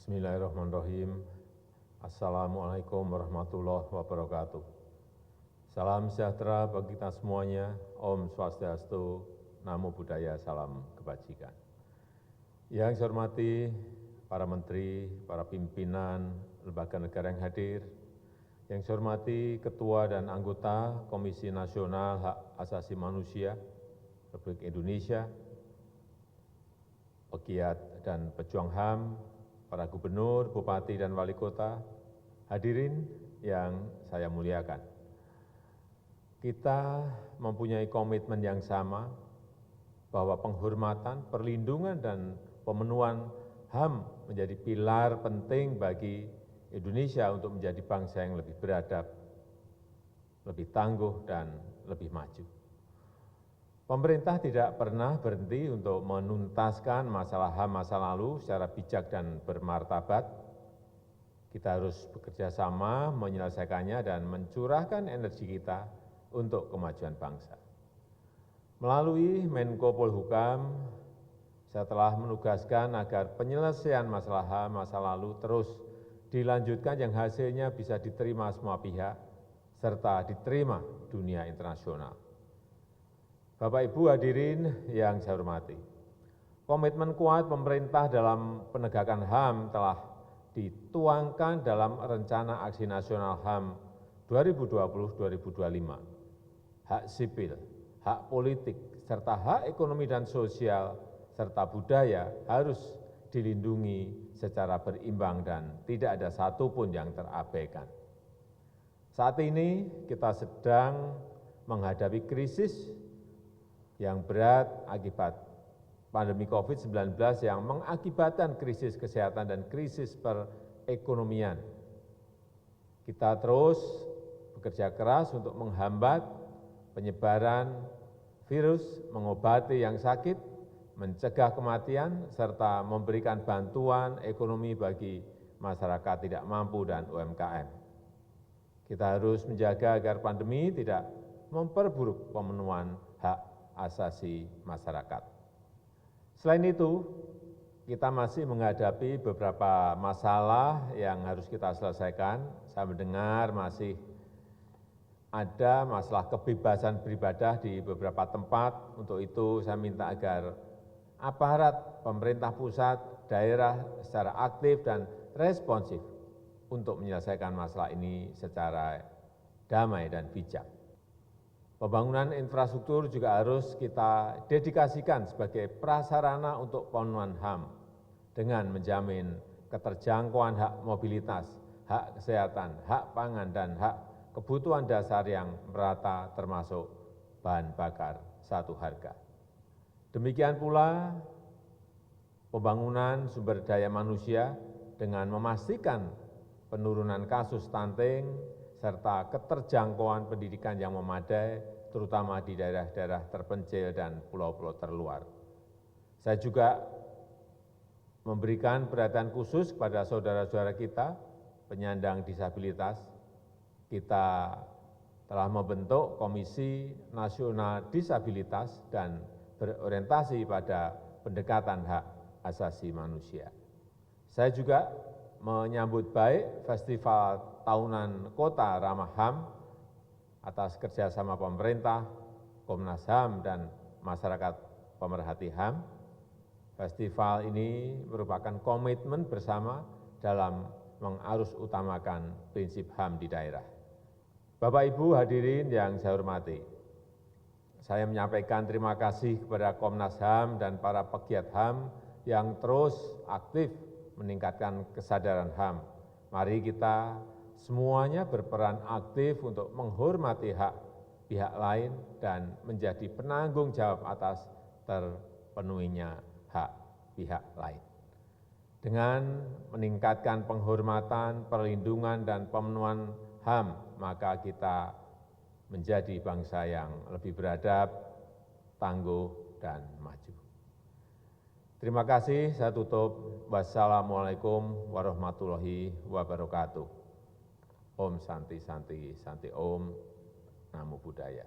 Bismillahirrahmanirrahim. Assalamualaikum warahmatullahi wabarakatuh. Salam sejahtera bagi kita semuanya. Om Swastiastu, Namo Buddhaya, salam kebajikan. Yang saya hormati para menteri, para pimpinan lembaga negara yang hadir, yang saya hormati Ketua dan anggota Komisi Nasional Hak Asasi Manusia Republik Indonesia, pegiat dan pejuang HAM, para gubernur, bupati, dan wali kota, hadirin yang saya muliakan. Kita mempunyai komitmen yang sama bahwa penghormatan, perlindungan, dan pemenuhan HAM menjadi pilar penting bagi Indonesia untuk menjadi bangsa yang lebih beradab, lebih tangguh, dan lebih maju. Pemerintah tidak pernah berhenti untuk menuntaskan masalah HAM masa lalu secara bijak dan bermartabat. Kita harus bekerja sama menyelesaikannya dan mencurahkan energi kita untuk kemajuan bangsa. Melalui Menko Polhukam, saya telah menugaskan agar penyelesaian masalah HAM masa lalu terus dilanjutkan yang hasilnya bisa diterima semua pihak, serta diterima dunia internasional. Bapak Ibu hadirin yang saya hormati, komitmen kuat pemerintah dalam penegakan HAM telah dituangkan dalam Rencana Aksi Nasional HAM 2020-2025. Hak sipil, hak politik, serta hak ekonomi dan sosial, serta budaya harus dilindungi secara berimbang dan tidak ada satupun yang terabaikan. Saat ini kita sedang menghadapi krisis yang berat akibat pandemi COVID-19 yang mengakibatkan krisis kesehatan dan krisis perekonomian. Kita terus bekerja keras untuk menghambat penyebaran virus, mengobati yang sakit, mencegah kematian, serta memberikan bantuan ekonomi bagi masyarakat tidak mampu dan UMKM. Kita harus menjaga agar pandemi tidak memperburuk pemenuhan hak asasi masyarakat. Selain itu, kita masih menghadapi beberapa masalah yang harus kita selesaikan. Saya mendengar masih ada masalah kebebasan beribadah di beberapa tempat. Untuk itu saya minta agar aparat pemerintah pusat, daerah secara aktif dan responsif untuk menyelesaikan masalah ini secara damai dan bijak. Pembangunan infrastruktur juga harus kita dedikasikan sebagai prasarana untuk pemenuhan HAM dengan menjamin keterjangkauan hak mobilitas, hak kesehatan, hak pangan, dan hak kebutuhan dasar yang merata termasuk bahan bakar satu harga. Demikian pula pembangunan sumber daya manusia dengan memastikan penurunan kasus stunting serta keterjangkauan pendidikan yang memadai, terutama di daerah-daerah terpencil dan pulau-pulau terluar. Saya juga memberikan perhatian khusus kepada saudara-saudara kita, penyandang disabilitas. Kita telah membentuk Komisi Nasional Disabilitas dan berorientasi pada pendekatan hak asasi manusia. Saya juga menyambut baik Festival Tahunan Kota Ramah HAM atas kerjasama pemerintah, Komnas HAM, dan masyarakat pemerhati HAM. Festival ini merupakan komitmen bersama dalam mengarusutamakan prinsip HAM di daerah. Bapak Ibu hadirin yang saya hormati, saya menyampaikan terima kasih kepada Komnas HAM dan para pegiat HAM yang terus aktif meningkatkan kesadaran HAM. Mari kita semuanya berperan aktif untuk menghormati hak pihak lain dan menjadi penanggung jawab atas terpenuhinya hak pihak lain. Dengan meningkatkan penghormatan, perlindungan, dan pemenuhan HAM, maka kita menjadi bangsa yang lebih beradab, tangguh, dan maju. Terima kasih, saya tutup. Wassalamualaikum warahmatullahi wabarakatuh. Om Santi Santi Santi Om, Namo Buddhaya.